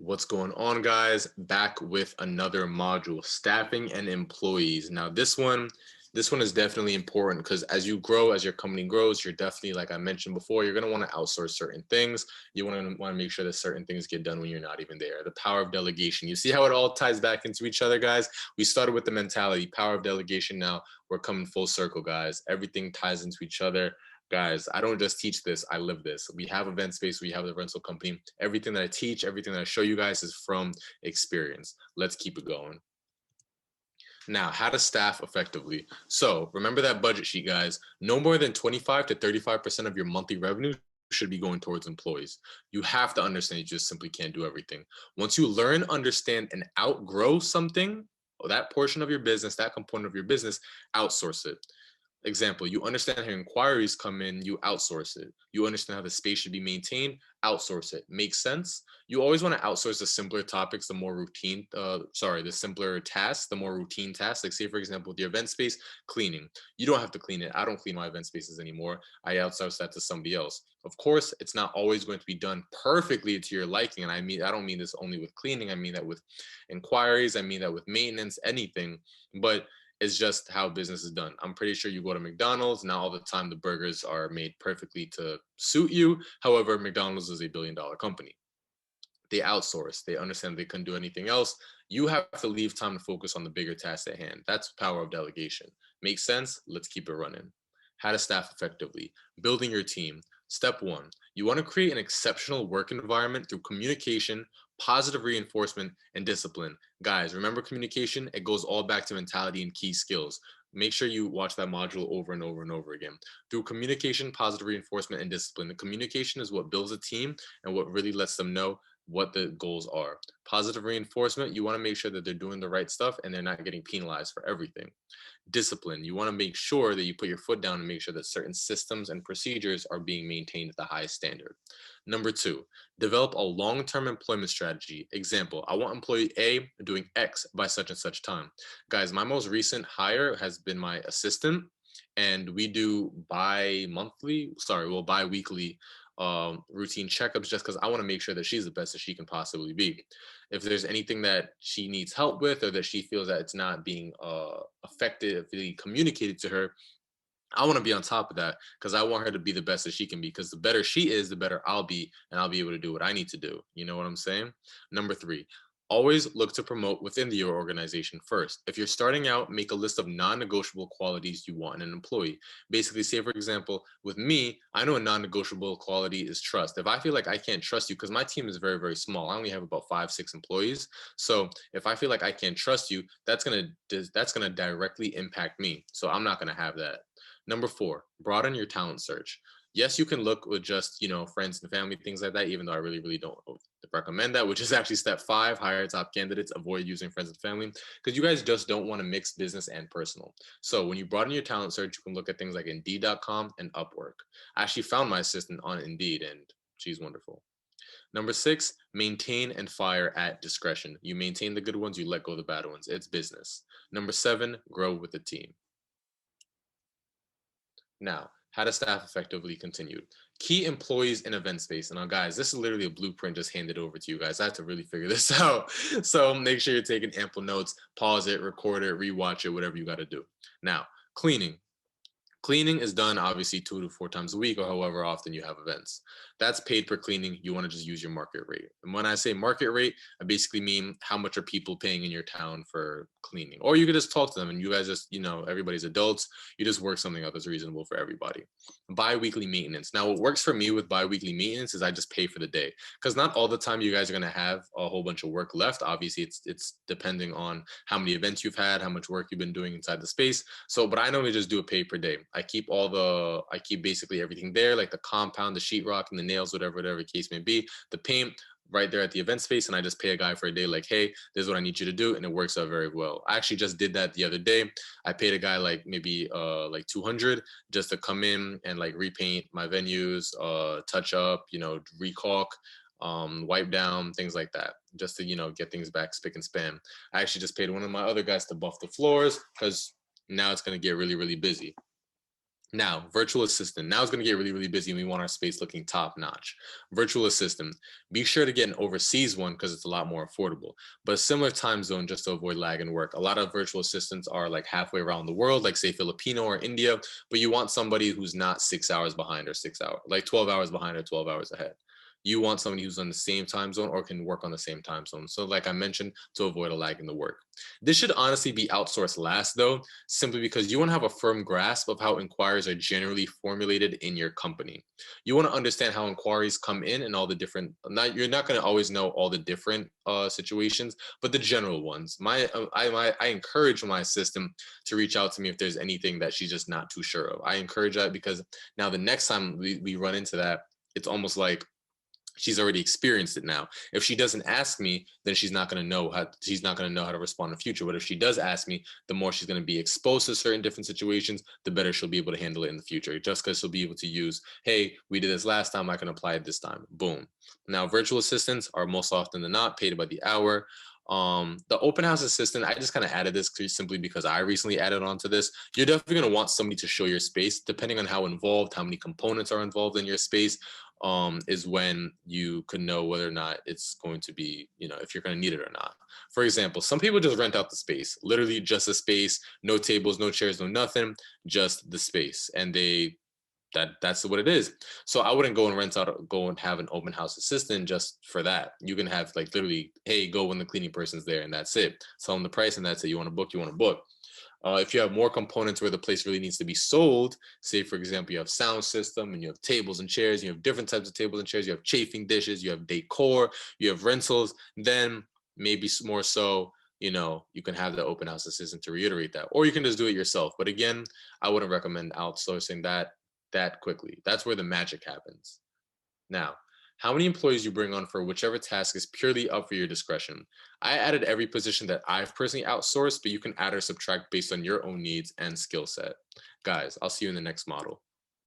What's going on, guys? Back with another module, staffing and employees. Now, this one is definitely important because as you grow, as your company grows, you're definitely, like I mentioned before, you're going to want to outsource certain things. You want to make sure that certain things get done when you're not even there. The power of delegation. You see how it all ties back into each other, guys? We started with the mentality, power of delegation. Now we're coming full circle, guys. Everything ties into each other. Guys, I don't just teach this, I live this. We have event space, we have the rental company. Everything that I teach, everything that I show you guys is from experience. Let's keep it going. Now, how to staff effectively. So remember that budget sheet, guys. No more than 25 to 35% of your monthly revenue should be going towards employees. You have to understand you just simply can't do everything. Once you learn, understand, and outgrow something, that portion of your business, that component of your business, outsource it. Example, you understand how inquiries come in, you outsource it. You understand how the space should be maintained, outsource it. Makes sense? You always want to outsource the simpler topics, the simpler tasks, the more routine tasks. Like say, for example, with your event space, cleaning. You don't have to clean it. I don't clean my event spaces anymore. I outsource that to somebody else. Of course, it's not always going to be done perfectly to your liking. And I don't mean this only with cleaning. I mean that with inquiries. I mean that with maintenance, anything. But it's just how business is done. I'm pretty sure you go to McDonald's, not all the time the burgers are made perfectly to suit you. However, McDonald's is a billion-dollar company. They outsource. They understand they couldn't do anything else. You have to leave time to focus on the bigger task at hand. That's the power of delegation. Makes sense? Let's keep it running. How to staff effectively. Building your team. Step one, you want to create an exceptional work environment through communication, positive reinforcement, and discipline. Guys, remember communication? It goes all back to mentality and key skills. Make sure you watch that module over and over and over again. Through communication, positive reinforcement, and discipline. The communication is what builds a team and what really lets them know what the goals are. Positive reinforcement, you want to make sure that they're doing the right stuff and they're not getting penalized for everything. Discipline, you want to make sure that you put your foot down and make sure that certain systems and procedures are being maintained at the highest standard. Number two, develop a long-term employment strategy. Example, I want employee A doing X by such and such time. Guys, my most recent hire has been my assistant, and we do bi-weekly routine checkups just because I want to make sure that she's the best that she can possibly be. If there's anything that she needs help with or that she feels that it's not being effectively communicated to her, I want to be on top of that because I want her to be the best that she can be, because the better she is, the better I'll be, and I'll be able to do what I need to do. You know what I'm saying? Number three, always look to promote within your organization first. If you're starting out, make a list of non-negotiable qualities you want in an employee. Basically, say, for example, with me, I know a non-negotiable quality is trust. If I feel like I can't trust you, because my team is very, very small, I only have about 5-6 employees. So if I feel like I can't trust you, that's gonna directly impact me. So I'm not gonna have that. Number four, broaden your talent search. Yes, you can look with just, friends and family, things like that, even though I really, really don't recommend that, which is actually step five, hire top candidates, avoid using friends and family, because you guys just don't want to mix business and personal. So when you broaden your talent search, you can look at things like Indeed.com and Upwork. I actually found my assistant on Indeed, and she's wonderful. Number six, maintain and fire at discretion. You maintain the good ones, you let go of the bad ones. It's business. Number seven, grow with the team. Now, how to staff effectively continued. Key employees in event space. And now, guys, this is literally a blueprint just handed over to you guys. I have to really figure this out. So make sure you're taking ample notes, pause it, record it, rewatch it, whatever you got to do. Now, cleaning. Cleaning is done obviously 2 to 4 times a week or however often you have events. That's paid per cleaning. You want to just use your market rate. And when I say market rate, I basically mean how much are people paying in your town for cleaning. Or you could just talk to them and you guys just, everybody's adults. You just work something out that's reasonable for everybody. Bi-weekly maintenance. Now, what works for me with bi-weekly maintenance is I just pay for the day. Because not all the time you guys are going to have a whole bunch of work left. Obviously, it's depending on how many events you've had, how much work you've been doing inside the space. So, but I normally just do a pay per day. I keep basically everything there, like the compound, the sheetrock, and the nails, whatever case may be, the paint right there at the event space, and I just pay a guy for a day, like, hey, this is what I need you to do, and it works out very well. I actually just did that the other day. I paid a guy like maybe like 200 just to come in and like repaint my venues, touch up, recaulk, wipe down, things like that, just to get things back spick and span. I actually just paid one of my other guys to buff the floors because now it's going to get really, really busy. Now, virtual assistant. Now it's going to get really, really busy and we want our space looking top notch. Virtual assistant. Be sure to get an overseas one because it's a lot more affordable. But a similar time zone just to avoid lag in work. A lot of virtual assistants are like halfway around the world, like say Filipino or India, but you want somebody who's not 6 hours behind or 6 hours, like 12 hours behind or 12 hours ahead. You want somebody who's on the same time zone or can work on the same time zone. So, like I mentioned, to avoid a lag in the work. This should honestly be outsourced last, though, simply because you want to have a firm grasp of how inquiries are generally formulated in your company. You want to understand how inquiries come in and all the different. You're not going to always know all the different situations, but the general ones. I encourage my assistant to reach out to me if there's anything that she's just not too sure of. I encourage that because now the next time we run into that, it's almost like she's already experienced it now. If she doesn't ask me, then she's not going to know how to respond in the future. But if she does ask me, the more she's going to be exposed to certain different situations, the better she'll be able to handle it in the future. Just because she'll be able to use, hey, we did this last time, I can apply it this time. Boom. Now, virtual assistants are most often than not paid by the hour. The open house assistant, I just kind of added this simply because I recently added on to this. You're definitely going to want somebody to show your space, depending on how involved, how many components are involved in your space. Is when you can know whether or not it's going to be, if you're going to need it or not. For example, some people just rent out the space, literally just a space, no tables, no chairs, no nothing, just the space, and that's what it is. So I wouldn't go and have an open house assistant just for that. You can have like literally, hey, go when the cleaning person's there, and that's it. Tell them the price, and that's it. You want to book. If you have more components where the place really needs to be sold, say for example, you have sound system and you have tables and chairs, you have different types of tables and chairs, you have chafing dishes, you have decor, you have rentals, then maybe more so, you can have the open house assistant to reiterate that, or you can just do it yourself. But again, I wouldn't recommend outsourcing that quickly. That's where the magic happens. Now, how many employees you bring on for whichever task is purely up for your discretion. I added every position that I've personally outsourced, but you can add or subtract based on your own needs and skill set. Guys, I'll see you in the next model.